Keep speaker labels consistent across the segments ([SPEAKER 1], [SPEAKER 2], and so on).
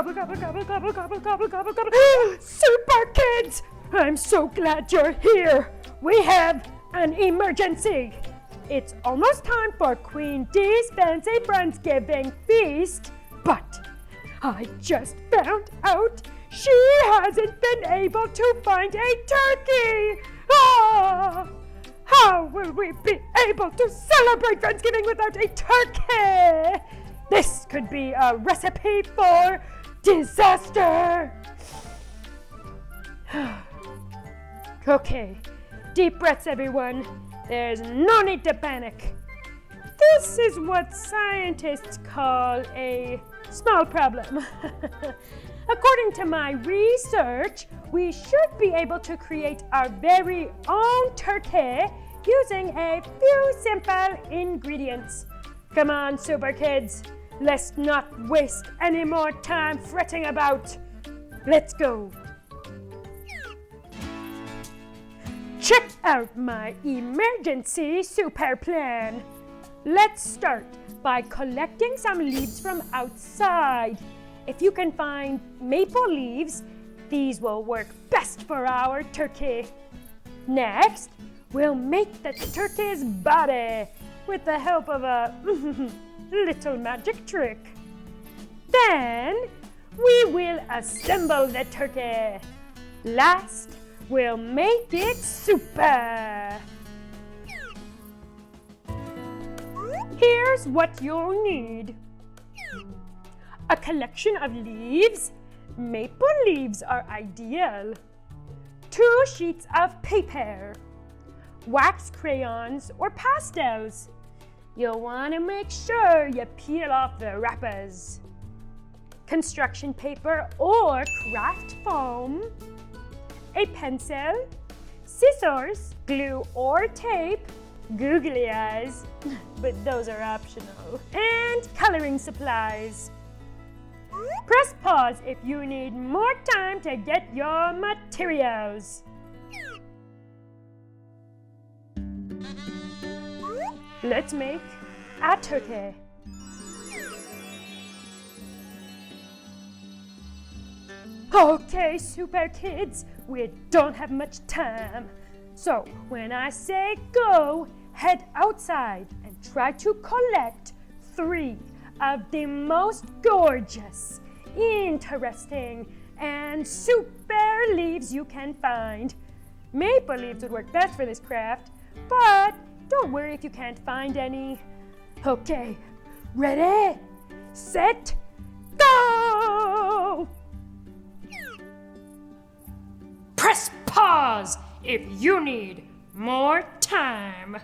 [SPEAKER 1] Gobble, gobble, gobble, gobble, gobble, gobble, gobble, gobble. Super kids! I'm so glad you're here. We have an emergency. It's almost time for Queen Dee's fancy Friendsgiving feast, but I just found out she hasn't been able to find a turkey. How will we be able to celebrate Friendsgiving without a turkey? This could be a recipe for disaster. Okay, deep breaths, everyone. There's no need to panic. This is what scientists call a small problem. According to my research, we should be able to create our very own turkey using a few simple ingredients. Come on, super kids. Let's not waste any more time fretting about. Let's go. Check out my emergency super plan. Let's start by collecting some leaves from outside. If you can find maple leaves, these will work best for our turkey. Next, we'll make the turkey's body with the help of a little magic trick. Then, we will assemble the turkey. Last, we'll make it super. Here's what you'll need. A collection of leaves. Maple leaves are ideal. 2 sheets of paper. Wax crayons or pastels. You'll want to make sure you peel off the wrappers. Construction paper or craft foam. A pencil. Scissors, glue or tape. Googly eyes, but those are optional. And coloring supplies. Press pause if you need more time to get your materials. Let's make a turkey. Okay, super kids, we don't have much time. So when I say go, head outside and try to collect 3 of the most gorgeous, interesting, and super leaves you can find. Maple leaves would work best for this craft, but don't worry if you can't find any. Okay, ready, set, go! Press pause if you need more time.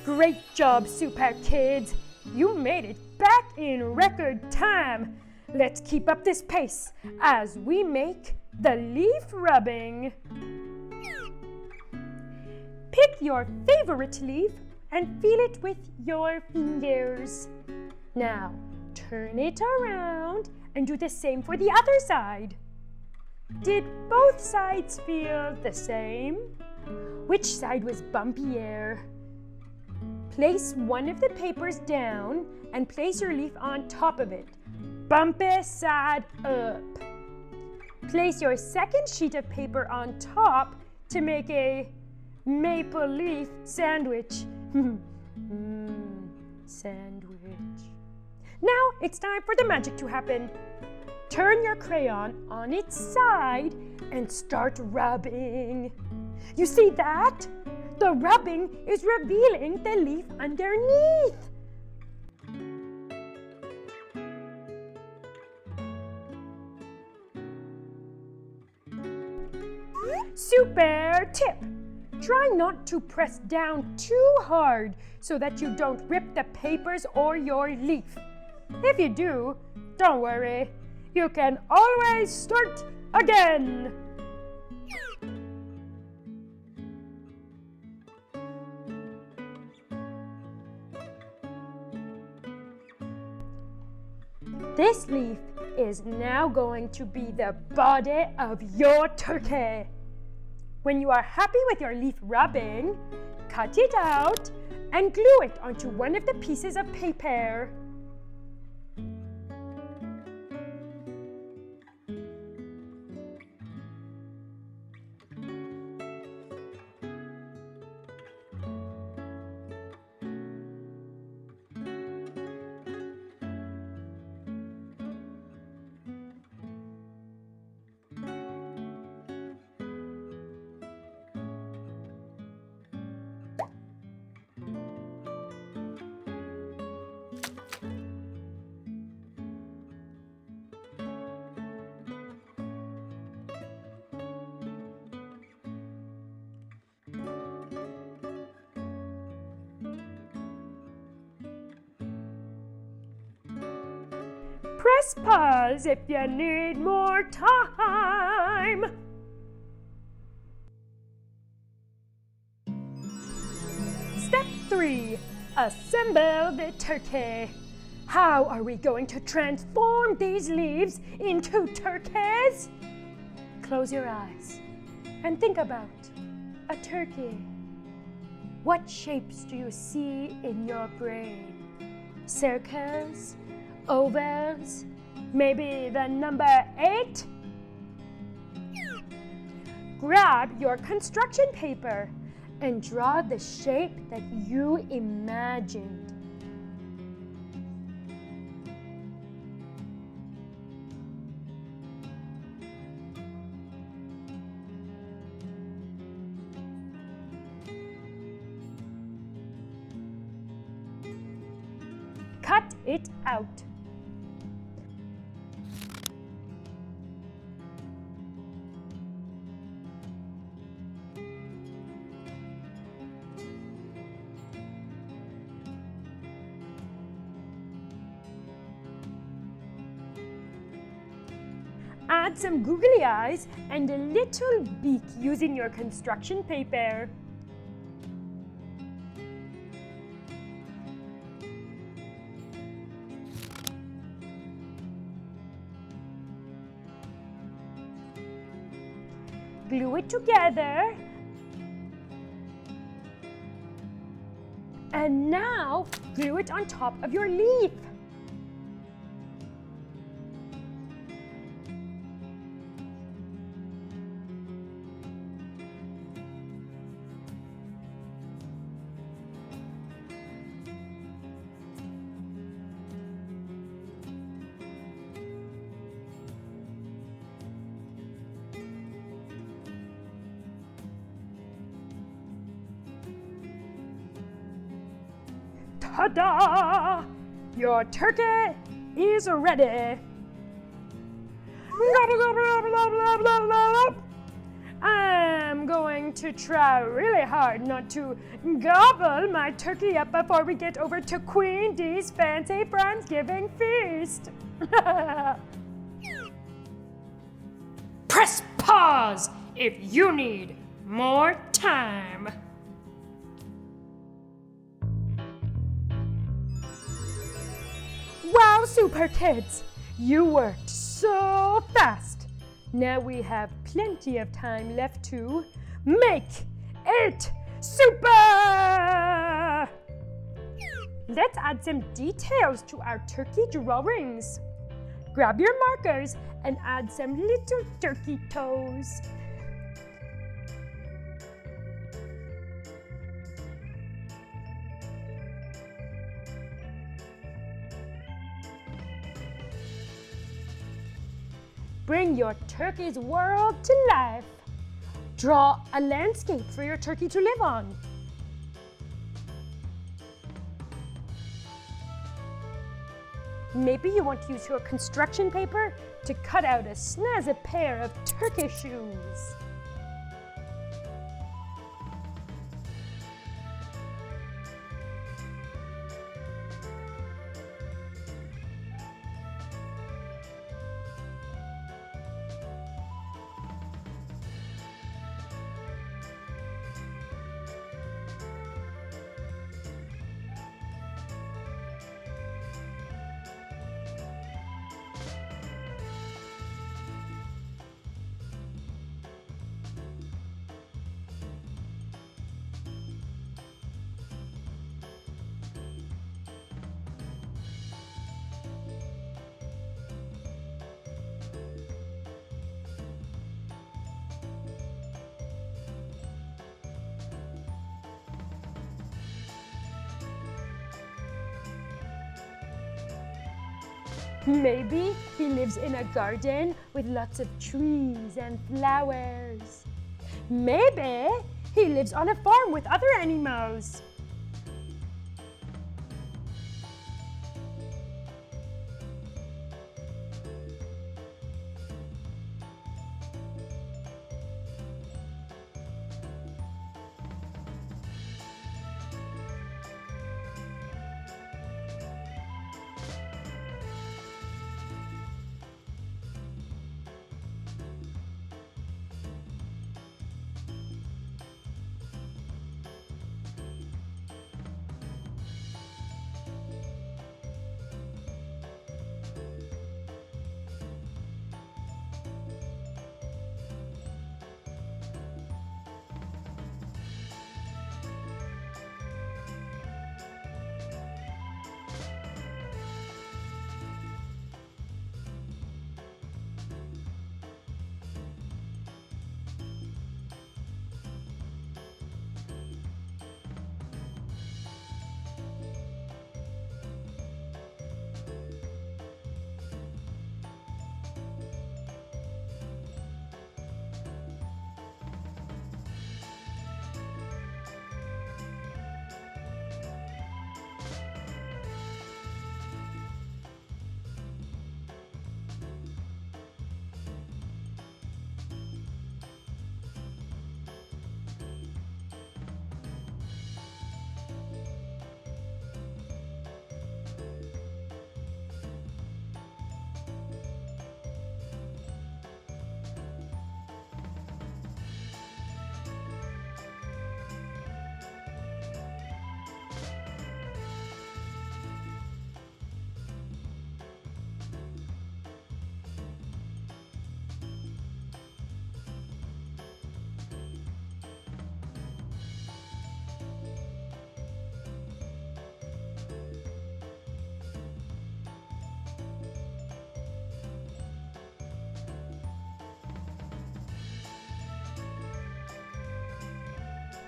[SPEAKER 1] Great job, super kids. You made it back in record time. Let's keep up this pace as we make the leaf rubbing. Pick your favorite leaf and feel it with your fingers. Now, turn it around and do the same for the other side. Did both sides feel the same? Which side was bumpier? Place one of the papers down and place your leaf on top of it. Bumpy side up. Place your second sheet of paper on top to make a maple leaf sandwich. Sandwich. Now it's time for the magic to happen. Turn your crayon on its side and start rubbing. You see that? The rubbing is revealing the leaf underneath. Super tip! Try not to press down too hard so that you don't rip the papers or your leaf. If you do, don't worry. You can always start again. This leaf is now going to be the body of your turkey. When you are happy with your leaf rubbing, cut it out and glue it onto one of the pieces of paper. Press pause if you need more time. Step 3. Assemble the turkey. How are we going to transform these leaves into turkeys? Close your eyes and think about a turkey. What shapes do you see in your brain? Circles? Ovals? Maybe the number 8? Grab your construction paper and draw the shape that you imagined. Cut it out. Add some googly eyes and a little beak using your construction paper. Glue it together. And now glue it on top of your leaf. Ta-da! Your turkey is ready. I'm going to try really hard not to gobble my turkey up before we get over to Queen Dee's fancy Friendsgiving feast. Press pause if you need more time. Wow, Super Kids! You worked so fast! Now we have plenty of time left to make it super! Let's add some details to our turkey drawings. Grab your markers and add some little turkey toes. Bring your turkey's world to life. Draw a landscape for your turkey to live on. Maybe you want to use your construction paper to cut out a snazzy pair of turkey shoes. Maybe he lives in a garden with lots of trees and flowers. Maybe he lives on a farm with other animals.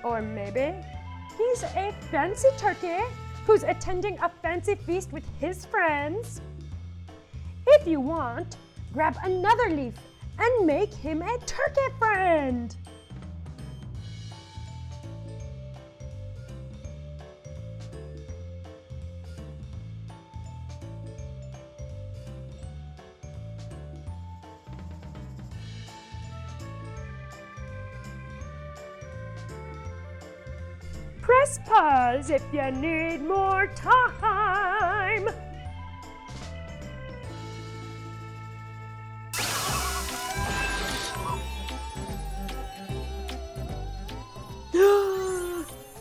[SPEAKER 1] Or maybe he's a fancy turkey who's attending a fancy feast with his friends. If you want, grab another leaf and make him a turkey friend. Press pause if you need more time.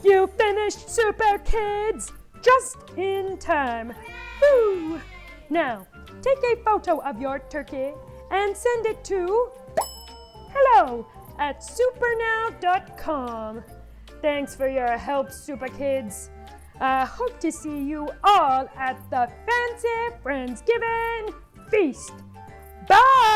[SPEAKER 1] You finished, Super Kids! Just in time. Whew. Now, take a photo of your turkey and send it to hello@supernow.com. Thanks for your help, Super Kids. I hope to see you all at the Fancy Friendsgiving Feast. Bye!